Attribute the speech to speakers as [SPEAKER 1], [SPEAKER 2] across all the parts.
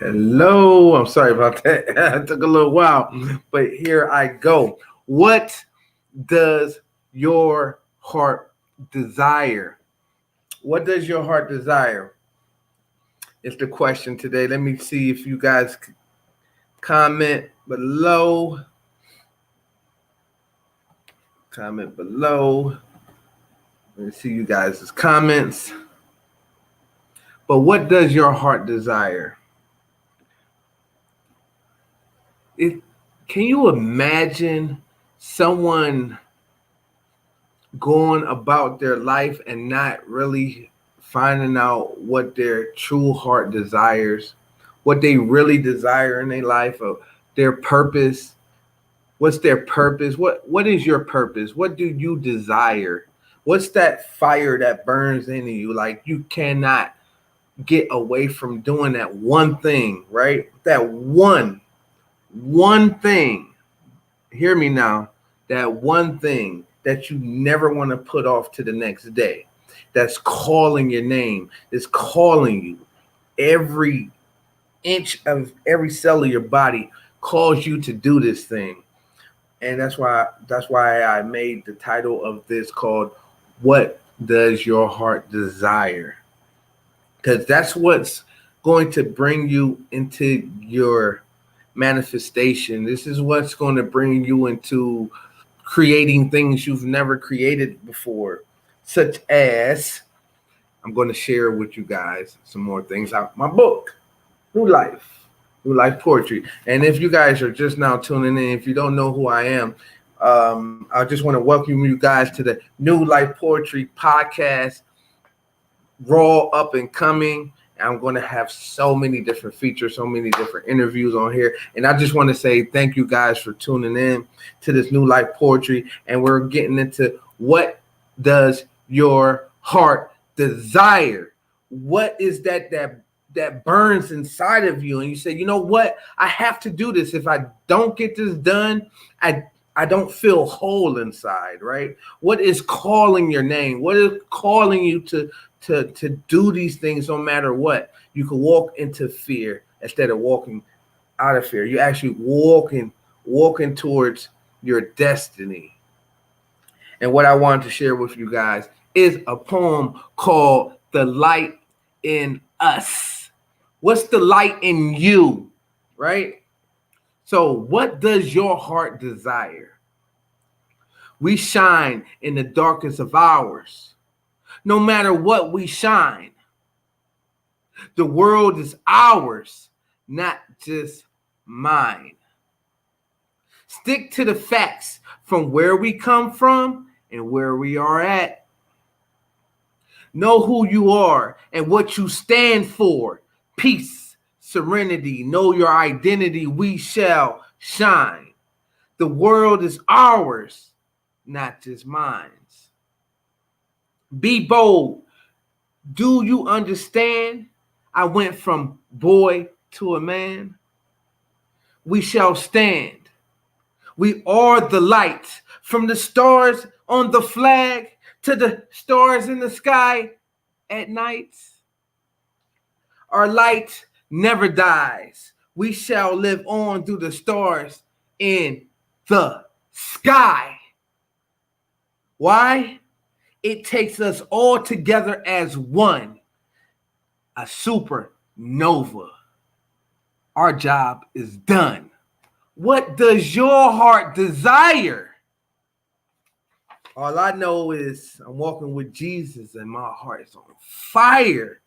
[SPEAKER 1] Hello, I'm sorry about that. It took a little while, but here I go. What does your heart desire? What does your heart desire? Is the question today. Let me see if you guys comment below. Comment below. Let me see you guys' comments. But what does your heart desire? It, can you imagine someone going about their life and not really finding out what their true heart desires, what they really desire in their life, or their purpose? What's their purpose? What is your purpose? What do you desire? What's that fire that burns into you? Like you cannot get away from doing that one thing, right? That one thing. Hear me now. That one thing that you never want to put off to the next day. That's calling your name. Is calling you. Every inch of every cell of your body calls you to do this thing. And that's why I made the title of this called What Does Your Heart Desire? Because that's what's going to bring you into your manifestation. This is what's going to bring you into creating things you've never created before, such as I'm going to share with you guys some more things out my book, New Life, New Life Poetry. And if you guys are just now tuning in, if you don't know who I am, I just want to welcome you guys to the New Life Poetry podcast, raw, up and coming. I'm going to have so many different features, so many different interviews on here. And I just want to say thank you guys for tuning in to this New Life Poetry. And we're getting into what does your heart desire? What is that burns inside of you? And you say, you know what? I have to do this. If I don't get this done, I don't feel whole inside, right? What is calling your name? What is calling you to do these things no matter what? You can walk into fear instead of walking out of fear. You're actually walking towards your destiny. And what I wanted to share with you guys is a poem called The Light in Us. What's the light in you, right? So, what does your heart desire? We shine in the darkest of hours. No matter what, we shine. The world is ours, not just mine. Stick to the facts from where we come from and where we are at. Know who you are and what you stand for. Peace, serenity, know your identity. We shall shine. The world is ours, not just mine. Be bold. Do you understand? I went from boy to a man. We shall stand. We are the light. From the stars on the flag to the stars in the sky at night. Our light never dies. We shall live on through the stars in the sky. Why? It takes us all together as one, a supernova. Our job is done. What does your heart desire? All I know is I'm walking with Jesus and my heart is on fire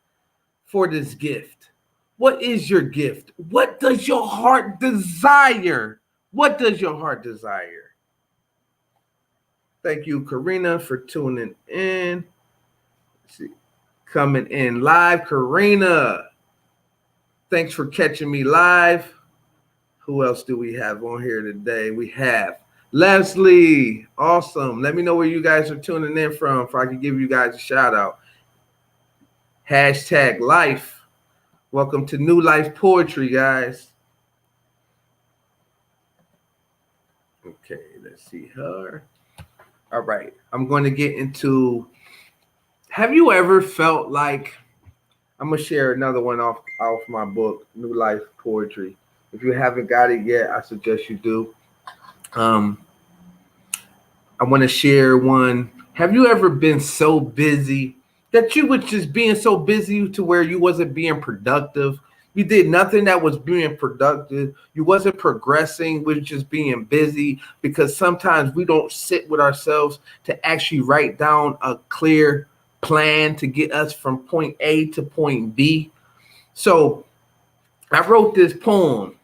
[SPEAKER 1] for this gift. What is your gift? What does your heart desire? What does your heart desire? Thank you, Karina, for tuning in. Let's see. Coming in live, Karina. Thanks for catching me live. Who else do we have on here today? We have Leslie. Awesome. Let me know where you guys are tuning in from if I can give you guys a shout out. Hashtag life. Welcome to New Life Poetry, guys. Okay, let's see her. All right. I'm going to get into, have you ever felt like I'm gonna share another one off my book, New Life Poetry. If you haven't got it yet, I suggest you do. I want to share one. Have you ever been so busy that you was just being so busy to where you wasn't being productive? You did nothing that was being productive. You wasn't progressing with just being busy, because sometimes we don't sit with ourselves to actually write down a clear plan to get us from point A to point B. So I wrote this poem.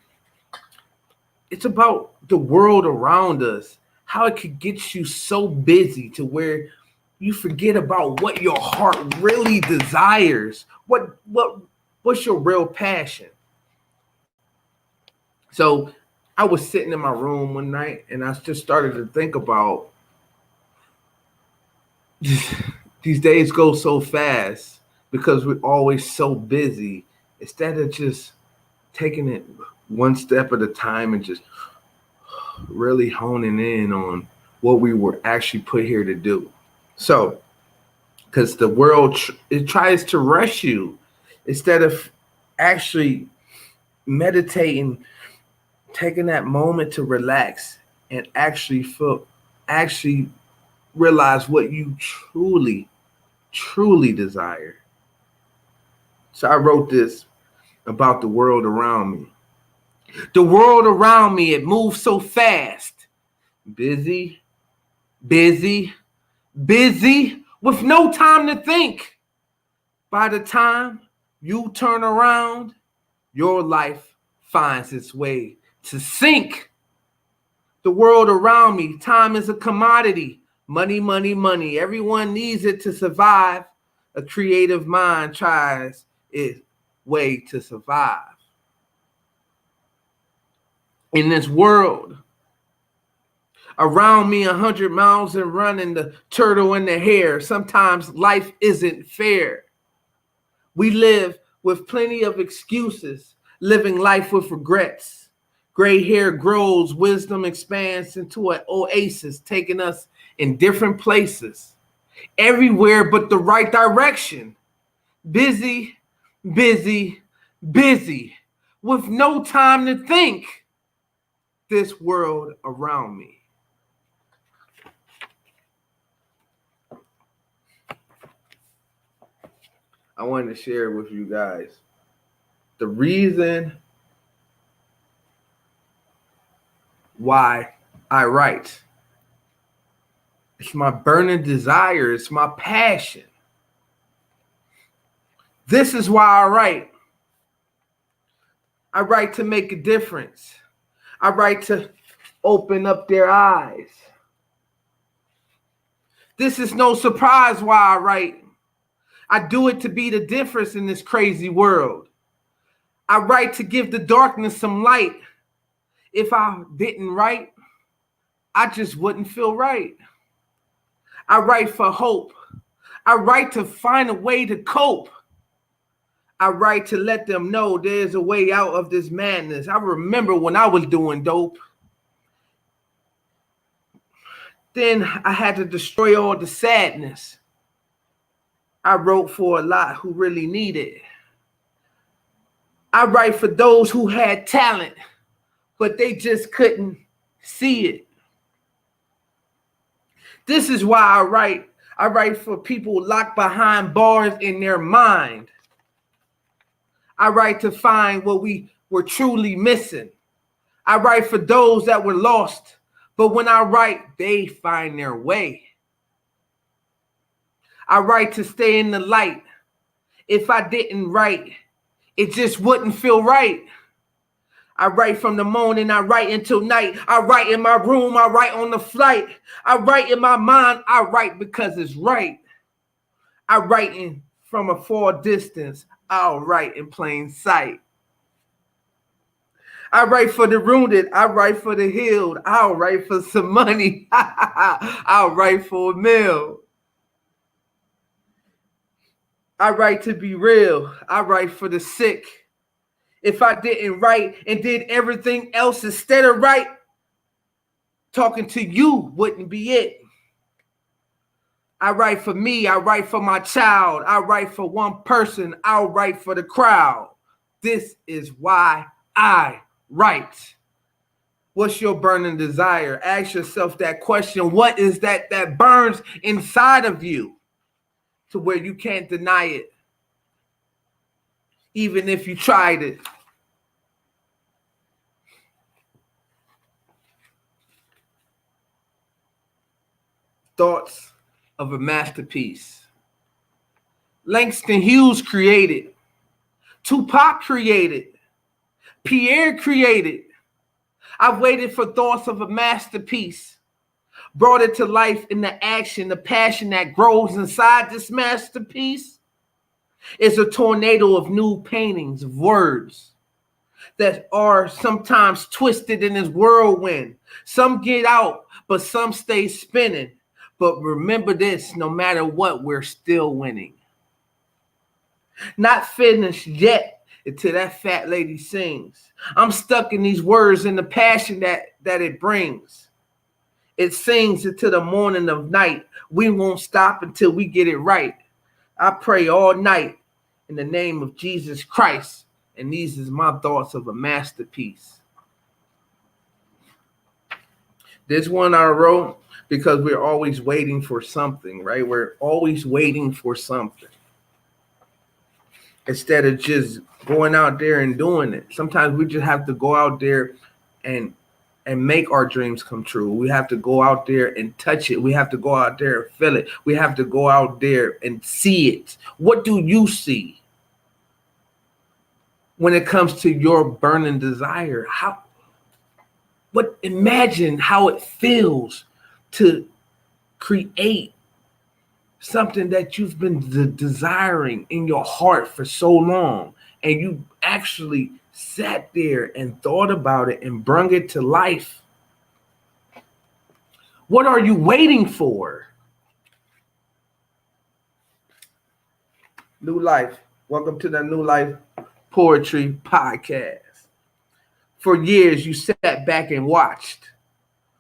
[SPEAKER 1] It's about the world around us, how it could get you so busy to where you forget about what your heart really desires. What's your real passion? So I was sitting in my room one night and I just started to think about these days go so fast because we're always so busy. Instead of just taking it one step at a time and just really honing in on what we were actually put here to do. So, because the world, it tries to rush you instead of actually meditating, taking that moment to relax and actually realize what you truly desire. So I wrote this about the world around me. The world around me, it moves so fast. Busy, busy, busy, with no time to think. By the time you turn around, your life finds its way to sink. The world around me, time is a commodity. Money, money, money. Everyone needs it to survive. A creative mind tries its way to survive. In this world, around me 100 miles and running, the turtle and the hare. Sometimes life isn't fair. We live with plenty of excuses, living life with regrets. Gray hair grows, wisdom expands into an oasis, taking us in different places, everywhere but the right direction. Busy, busy, busy, with no time to think. This world around me. I wanted to share with you guys the reason why I write. It's my burning desire. It's my passion. This is why I write. I write to make a difference. I write to open up their eyes. This is no surprise why I write. I do it to be the difference in this crazy world. I write to give the darkness some light. If I didn't write, I just wouldn't feel right. I write for hope. I write to find a way to cope. I write to let them know there's a way out of this madness. I remember when I was doing dope. Then I had to destroy all the sadness. I wrote for a lot who really need it. I write for those who had talent, but they just couldn't see it. This is why I write. I write for people locked behind bars in their mind. I write to find what we were truly missing. I write for those that were lost, but when I write, they find their way. I write to stay in the light. If I didn't write, it just wouldn't feel right. I write from the morning, I write until night. I write in my room, I write on the flight. I write in my mind, I write because it's right. I write in from a far distance, I'll write in plain sight. I write for the wounded, I write for the healed. I'll write for some money, I'll write for a meal. I write to be real, I write for the sick. If I didn't write and did everything else instead of write, talking to you wouldn't be it. I write for me. I write for my child. I write for one person. I'll write for the crowd. This is why I write. What's your burning desire? Ask yourself that question. What is that burns inside of you to where you can't deny it, even if you tried it? Thoughts of a masterpiece. Langston Hughes created. Tupac created. Pierre created. I've waited for thoughts of a masterpiece. Brought it to life in the action, the passion that grows inside this masterpiece. It's a tornado of new paintings, of words that are sometimes twisted in this whirlwind. Some get out, but some stay spinning. But remember this, no matter what, we're still winning. Not finished yet until that fat lady sings. I'm stuck in these words and the passion that it brings. It sings until the morning of night. We won't stop until we get it right. I pray all night in the name of Jesus Christ. And these is my thoughts of a masterpiece. This one I wrote because we're always waiting for something, right? We're always waiting for something. Instead of just going out there and doing it. Sometimes we just have to go out there and make our dreams come true. We have to go out there and touch it. We have to go out there and feel it. We have to go out there and see it. What do you see when it comes to your burning desire? Imagine how it feels to create something that you've been desiring in your heart for so long, and you actually sat there and thought about it and brung it to life. What are you waiting for? New Life. Welcome to the New Life Poetry Podcast. For years, you sat back and watched.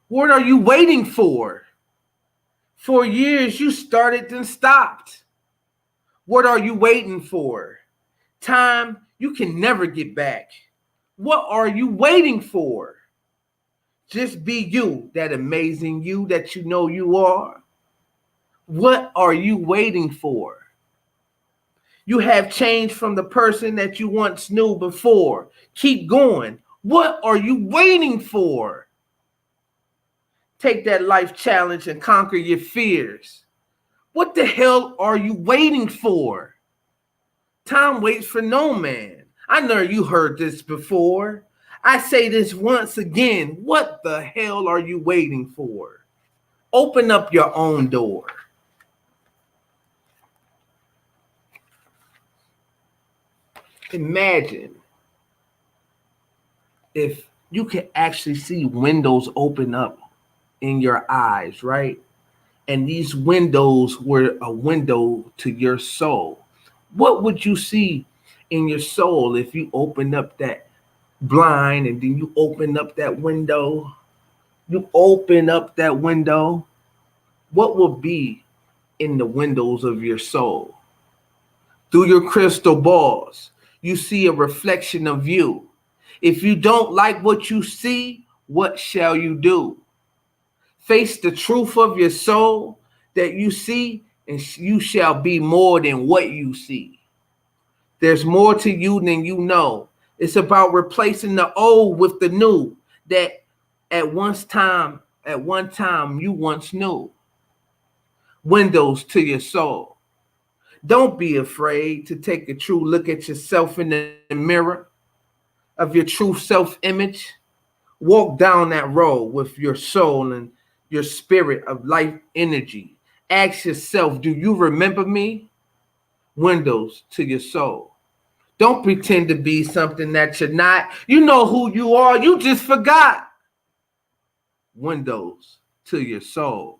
[SPEAKER 1] What are you waiting for? For years, you started and stopped. What are you waiting for? Time you can never get back. What are you waiting for? Just be you, that amazing you that you know you are. What are you waiting for? You have changed from the person that you once knew before. Keep going. What are you waiting for? Take that life challenge and conquer your fears. What the hell are you waiting for? Time waits for no man. I know you heard this before. I say this once again. What the hell are you waiting for? Open up your own door. Imagine if you could actually see windows open up in your eyes, right? And these windows were a window to your soul. What would you see in your soul if you opened up that blind and then you open up that window? You open up that window. What will be in the windows of your soul? Through your crystal balls, you see a reflection of you. If you don't like what you see, what shall you do? Face the truth of your soul that you see, and you shall be more than what you see. There's more to you than you know. It's about replacing the old with the new that at one time you once knew. Windows to your soul. Don't be afraid to take a true look at yourself in the mirror of your true self-image. Walk down that road with your soul and your spirit of life energy. Ask yourself, do you remember me? Windows to your soul. Don't pretend to be something that you're not. You know who you are. You just forgot. Windows to your soul.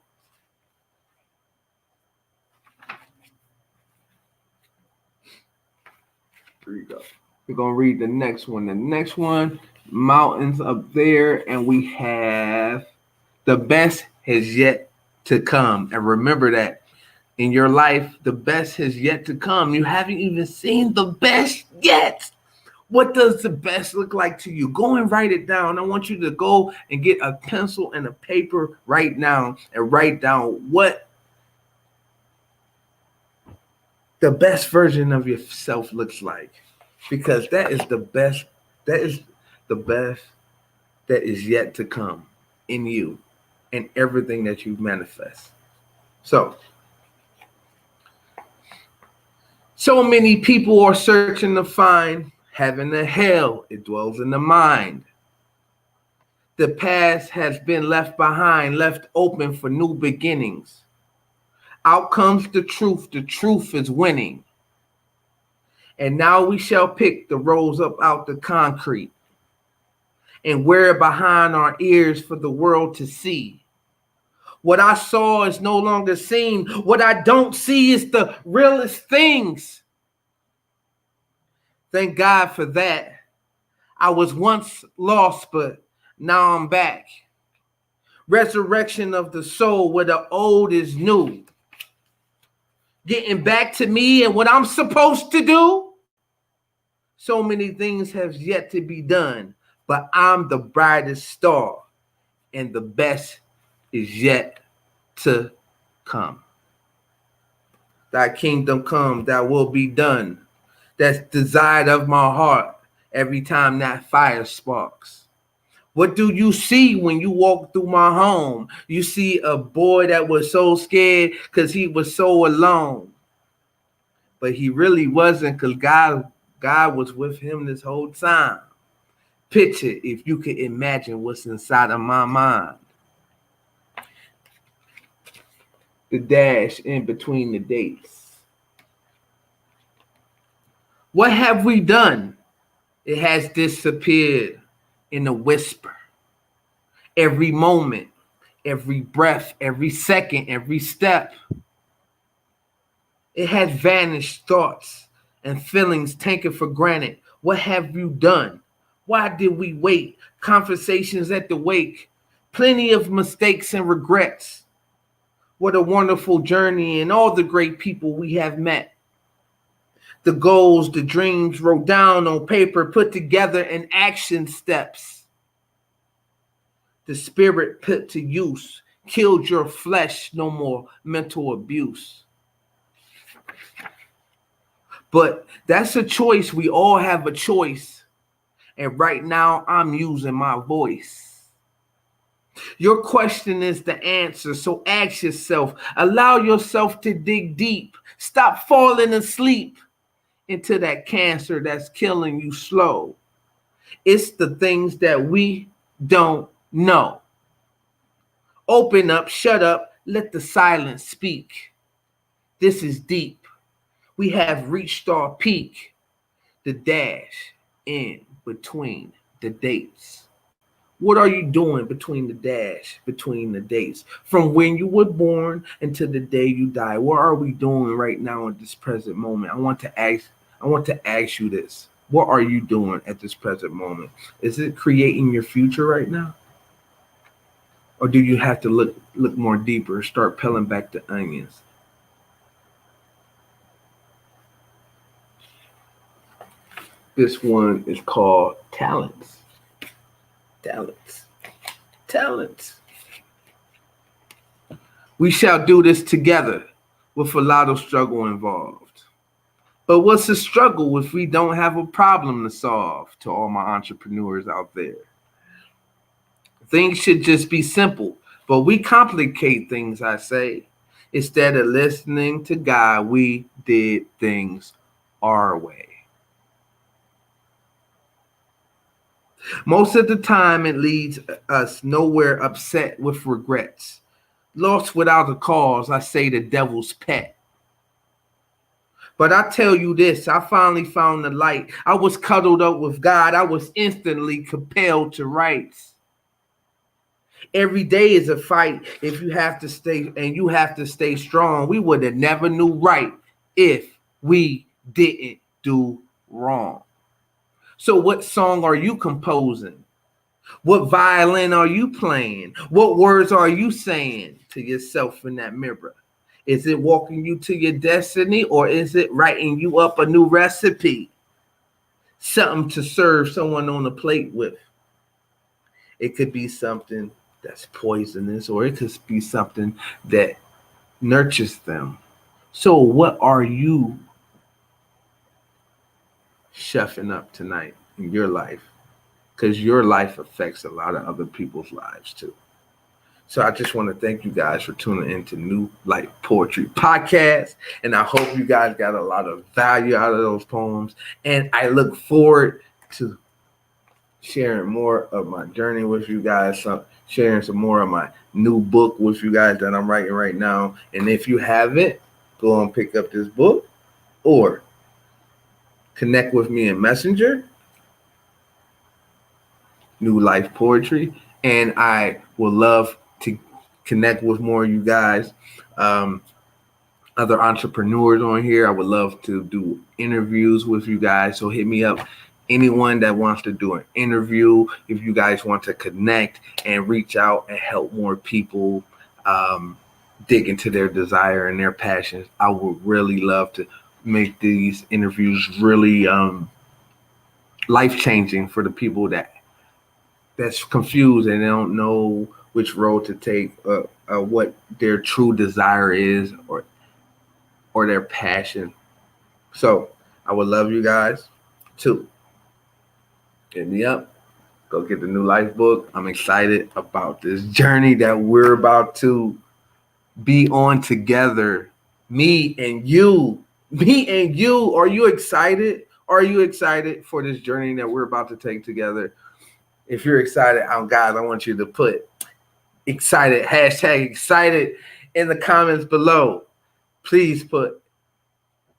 [SPEAKER 1] Here you go. We're going to read the next one. The next one, mountains up there, and we have the best has yet to come. And remember that in your life, the best has yet to come. You haven't even seen the best yet. What does the best look like to you? Go and write it down. I want you to go and get a pencil and a paper right now and write down what the best version of yourself looks like. Because that is the best, that is the best that is yet to come in you and everything that you manifest. So many people are searching to find heaven and hell. It dwells in the mind. The past has been left behind, left open for new beginnings. Out comes the truth. The truth is winning. And now we shall pick the rose up out the concrete and wear it behind our ears for the world to see. What I saw is no longer seen. What I don't see is the realest things. Thank God for that. I was once lost, but now I'm back. Resurrection of the soul where the old is new. Getting back to me and what I'm supposed to do. So many things have yet to be done, but I'm the brightest star and the best is yet to come. Thy kingdom come, thy will be done. That's desired of my heart every time that fire sparks. What do you see when you walk through my home? You see a boy that was so scared because he was so alone. But he really wasn't, because God was with him this whole time. Picture, if you could imagine what's inside of my mind. The dash in between the dates. What have we done? It has disappeared in a whisper. Every moment, every breath, every second, every step. It has vanished, thoughts and feelings taken for granted. What have you done? Why did we wait? Conversations at the wake. Plenty of mistakes and regrets. What a wonderful journey and all the great people we have met. The goals, the dreams wrote down on paper, put together in action steps. The spirit put to use, killed your flesh, no more mental abuse. But that's a choice. We all have a choice. And right now I'm using my voice. Your question is the answer. So ask yourself, allow yourself to dig deep. Stop falling asleep into that cancer that's killing you slow. It's the things that we don't know. Open up, shut up, let the silence speak. This is deep. We have reached our peak, the dash in between the dates. What are you doing between the dash, between the dates? From when you were born until the day you die. What are we doing right now at this present moment? I want to ask you this. What are you doing at this present moment? Is it creating your future right now? Or do you have to look more deeper, start peeling back the onions? This one is called talents. Talents. We shall do this together with a lot of struggle involved. But what's the struggle if we don't have a problem to solve? To all my entrepreneurs out there. Things should just be simple, but we complicate things, I say. Instead of listening to God, we did things our way. Most of the time, it leads us nowhere, upset with regrets. Lost without a cause, I say the devil's pet. But I tell you this, I finally found the light. I was cuddled up with God. I was instantly compelled to write. Every day is a fight if you have to stay strong. We would have never knew right if we didn't do wrong. So what song are you composing? What violin are you playing? What words are you saying to yourself in that mirror? Is it walking you to your destiny, or is it writing you up a new recipe? Something to serve someone on a plate with. It could be something that's poisonous, or it could be something that nurtures them. So, what are you chefing up tonight in your life? Because your life affects a lot of other people's lives too. So I just want to thank you guys for tuning into New Life Poetry Podcast. And I hope you guys got a lot of value out of those poems. And I look forward to sharing more of my journey with you guys, sharing some more of my new book with you guys that I'm writing right now. And if you haven't, go and pick up this book or connect with me in Messenger, New Life Poetry. And I will love to connect with more of you guys, other entrepreneurs on here. I would love to do interviews with you guys. So hit me up. Anyone that wants to do an interview, if you guys want to connect and reach out and help more people dig into their desire and their passions, I would really love to make these interviews really life-changing for the people that's confused and they don't know which road to take, what their true desire is, or their passion. So I would love you guys to hit me up. Go get the New Life book. I'm excited about this journey that we're about to be on together. Me and you. Are you excited? Are you excited for this journey that we're about to take together? If you're excited, guys, I want you to put excited, hashtag excited in the comments below. Please put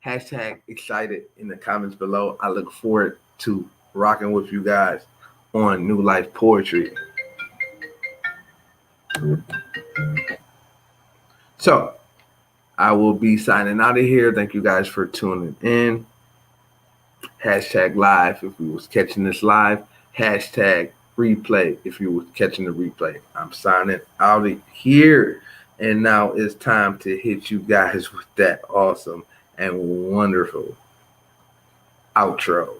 [SPEAKER 1] hashtag excited in the comments below. I look forward to rocking with you guys on New Life Poetry. So I will be signing out of here. Thank you guys for tuning in. Hashtag live if you was catching this live. Hashtag replay if you was catching the replay. I'm signing out of here. And now it's time to hit you guys with that awesome and wonderful outro.